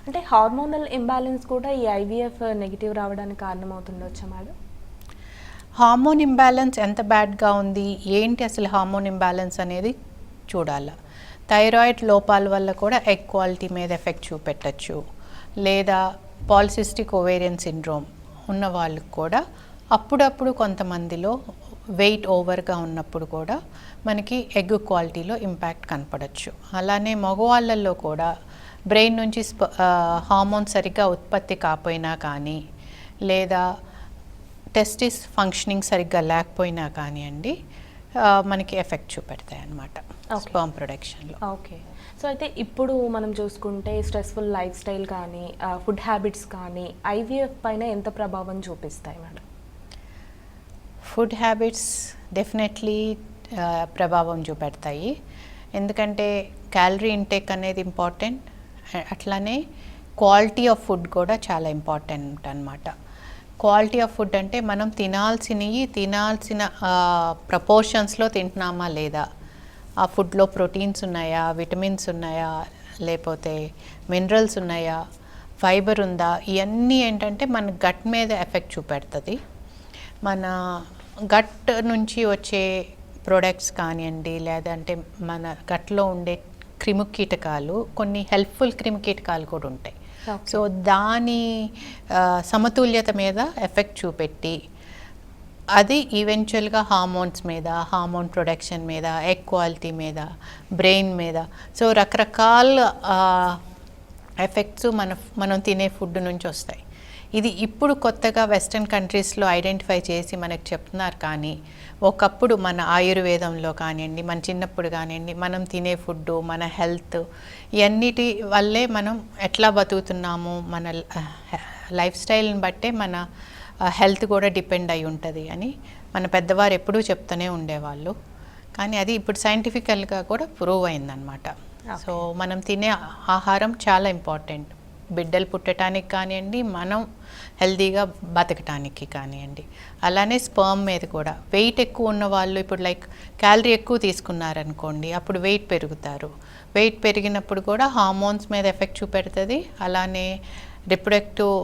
అంటే hormonal imbalance కూడా ఈ ఐవీఎఫ్ నెగిటివ్ రావడానికి కారణమవుతుండొచ్చా మేడం? హార్మోన్ ఇంబ్యాలెన్స్ ఎంత బ్యాడ్గా ఉంది, ఏంటి అసలు హార్మోన్ ఇంబ్యాలెన్స్ అనేది చూడాలి. థైరాయిడ్ లోపాల వల్ల కూడా ఎగ్ క్వాలిటీ మీద ఎఫెక్ట్ చూపెట్టచ్చు. లేదా పాలిసిస్టిక్ ఓవేరియన్ సిండ్రోమ్ ఉన్న వాళ్ళకి కూడా అప్పుడప్పుడు కొంతమందిలో వెయిట్ ఓవర్గా ఉన్నప్పుడు కూడా మనకి ఎగ్ క్వాలిటీలో ఇంపాక్ట్ కనపడచ్చు. అలానే మగవాళ్ళల్లో కూడా బ్రెయిన్ నుంచి హార్మోన్ సరిగ్గా ఉత్పత్తి కాకపోయినా కానీ, లేదా టెస్టిస్ ఫంక్షనింగ్ సరిగ్గా లేకపోయినా కానివ్వండి, మనకి ఎఫెక్ట్ చూపెడతాయి అన్నమాట స్పర్మ్ ప్రొడక్షన్లో. ఓకే. సో అయితే ఇప్పుడు మనం చూసుకుంటే స్ట్రెస్ఫుల్ లైఫ్ స్టైల్ కానీ, ఫుడ్ హ్యాబిట్స్ కానీ ఐవీఎఫ్ పైన ఎంత ప్రభావం చూపిస్తాయి మేడం? ఫుడ్ హ్యాబిట్స్ డెఫినెట్లీ ప్రభావం చూపెడతాయి. ఎందుకంటే క్యాలరీ ఇంటేక్ అనేది ఇంపార్టెంట్, అట్లానే క్వాలిటీ ఆఫ్ ఫుడ్ కూడా చాలా ఇంపార్టెంట్ అన్నమాట. క్వాలిటీ ఆఫ్ ఫుడ్ అంటే మనం తినాల్సిన ప్రపోర్షన్స్లో తింటున్నామా లేదా, ఆ ఫుడ్లో ప్రోటీన్స్ ఉన్నాయా, విటమిన్స్ ఉన్నాయా, లేకపోతే మినరల్స్ ఉన్నాయా, ఫైబర్ ఉందా, ఇవన్నీ ఏంటంటే మన గట్ మీద ఎఫెక్ట్ చూపెడుతుంది. మన గట్ నుంచి వచ్చే ప్రొడక్ట్స్ కానివ్వండి, లేదంటే మన గట్లో ఉండే క్రిమికీటకాలు, కొన్ని హెల్ప్ఫుల్ క్రిమికీటకాలు కూడా ఉంటాయి. సో దాని సమతుల్యత మీద ఎఫెక్ట్ చూపెట్టి అది ఈవెన్చువల్గా హార్మోన్స్ మీద, హార్మోన్ ప్రొడక్షన్ మీద, ఎగ్ క్వాలిటీ మీద, బ్రెయిన్ మీద, సో రకరకాల ఎఫెక్ట్స్ మనం తినే ఫుడ్ నుంచి వస్తాయి. ఇది ఇప్పుడు కొత్తగా వెస్ట్రన్ కంట్రీస్లో ఐడెంటిఫై చేసి మనకు చెప్తున్నారు. కానీ ఒకప్పుడు మన ఆయుర్వేదంలో కానివ్వండి, మన చిన్నప్పుడు కానివ్వండి, మనం తినే ఫుడ్డు, మన హెల్త్, ఇవన్నిటి వల్లే మనం ఎట్లా బతుకుతున్నాము, మన లైఫ్ స్టైల్ని బట్టే మన హెల్త్ కూడా డిపెండ్ అయి ఉంటుంది అని మన పెద్దవారు ఎప్పుడూ చెప్తూనే ఉండేవాళ్ళు. కానీ అది ఇప్పుడు సైంటిఫికల్గా కూడా ప్రూవ్ అయిందనమాట. సో మనం తినే ఆహారం చాలా ఇంపార్టెంట్, బిడ్డలు పుట్టడానికి కానివ్వండి, మనం హెల్తీగా బతకటానికి కానివ్వండి. అలానే స్పర్మ్ మీద కూడా వెయిట్ ఎక్కువ ఉన్న వాళ్ళు ఇప్పుడు లైక్ క్యాలరీ ఎక్కువ తీసుకున్నారనుకోండి, అప్పుడు వెయిట్ పెరుగుతారు. వెయిట్ పెరిగినప్పుడు కూడా హార్మోన్స్ మీద ఎఫెక్ట్ చూపెడుతుంది. అలానే రిప్రొడక్టివ్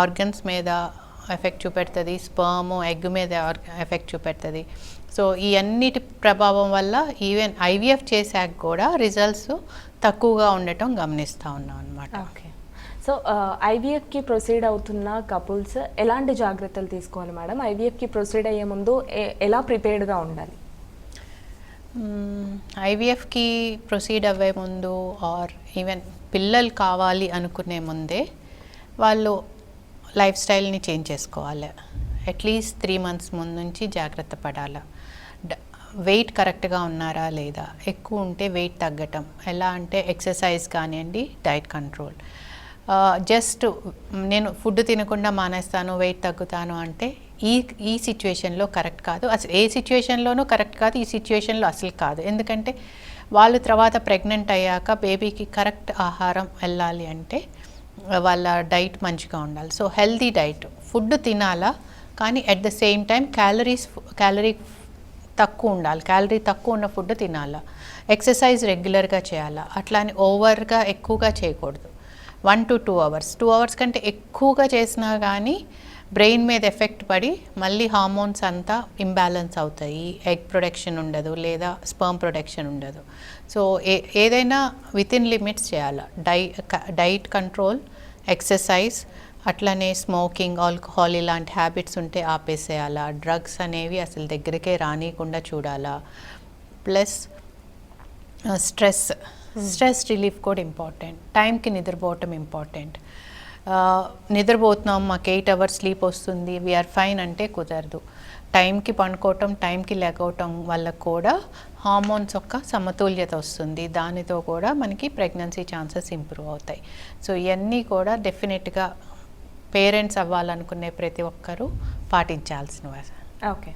ఆర్గన్స్ మీద ఎఫెక్ట్ చూపెడుతుంది, స్పర్మ్ ఎగ్ మీద ఎఫెక్ట్ చూపెడుతుంది. సో ఈ అన్నిటి ప్రభావం వల్ల ఈవెన్ ఐవీఎఫ్ చేశాక కూడా రిజల్ట్స్ తక్కువగా ఉండటం గమనిస్తూ ఉన్నాం అన్నమాట. ఓకే. సో ఐవీఎఫ్కి ప్రొసీడ్ అవుతున్న కపుల్స్ ఎలాంటి జాగ్రత్తలు తీసుకోవాలి మేడం? ఐవీఎఫ్కి ప్రొసీడ్ అయ్యే ముందు ఎలా ప్రిపేర్డ్గా ఉండాలి? ఐవీఎఫ్కి ప్రొసీడ్ అవ్వే ముందు ఆర్ ఈవెన్ పిల్లలు కావాలి అనుకునే ముందే వాళ్ళు లైఫ్ స్టైల్ని చేంజ్ చేసుకోవాలి. అట్లీస్ట్ 3 months ముందు నుంచి జాగ్రత్త పడాలి. వెయిట్ కరెక్ట్గా ఉన్నారా లేదా, ఎక్కువ ఉంటే వెయిట్ తగ్గటం ఎలా అంటే ఎక్సర్సైజ్ కానివ్వండి, డైట్ కంట్రోల్. జస్ట్ నేను ఫుడ్ తినకుండా మానేస్తాను, వెయిట్ తగ్గుతాను అంటే ఈ సిచ్యువేషన్లో కరెక్ట్ కాదు. అసలు ఏ సిచ్యువేషన్లోనూ కరెక్ట్ కాదు, ఈ సిచ్యువేషన్లో అసలు కాదు. ఎందుకంటే వాళ్ళు తర్వాత ప్రెగ్నెంట్ అయ్యాక బేబీకి కరెక్ట్ ఆహారం వెళ్ళాలి అంటే వాళ్ళ డైట్ మంచిగా ఉండాలి. సో హెల్తీ డైట్, ఫుడ్ తినాలా కానీ at the same time calorie తక్కువ ఉండాలి. క్యాలరీ తక్కువ ఉన్న ఫుడ్ తినాలా. ఎక్సర్సైజ్ రెగ్యులర్గా చేయాలా. అట్లా అని ఓవర్గా ఎక్కువగా చేయకూడదు. 1 to 2 hours, 2 hours కంటే ఎక్కువగా చేసినా కానీ బ్రెయిన్ మీద ఎఫెక్ట్ పడి మళ్ళీ హార్మోన్స్ అంతా ఇంబ్యాలెన్స్ అవుతాయి. ఎగ్ ప్రొడక్షన్ ఉండదు, లేదా స్పర్మ్ ప్రొడక్షన్ ఉండదు. సో ఏదైనా వితిన్ లిమిట్స్ చేయాలి. డైట్ కంట్రోల్, ఎక్సర్సైజ్, అట్లనే స్మోకింగ్, ఆల్కహాల్ ఇలాంటి హ్యాబిట్స్ ఉంటే ఆపేసేయాలా. డ్రగ్స్ అనేవి అసలు దగ్గరికే రానియకుండా చూడాలా. ప్లస్ స్ట్రెస్ రిలీఫ్ కూడా ఇంపార్టెంట్. టైంకి నిద్రపోవటం ఇంపార్టెంట్. నిద్రపోతున్నాం, మాకు 8 hours స్లీప్ వస్తుంది, వీఆర్ ఫైన్ అంటే కుదరదు. టైంకి పండుకోవటం, టైంకి లేకపోవటం వల్ల కూడా హార్మోన్స్ యొక్క సమతుల్యత వస్తుంది. దానితో కూడా మనకి ప్రెగ్నెన్సీ ఛాన్సెస్ ఇంప్రూవ్ అవుతాయి. సో ఇవన్నీ కూడా డెఫినెట్గా పేరెంట్స్ అవ్వాలనుకునే ప్రతి ఒక్కరూ పాటించాల్సినవి. ఓకే.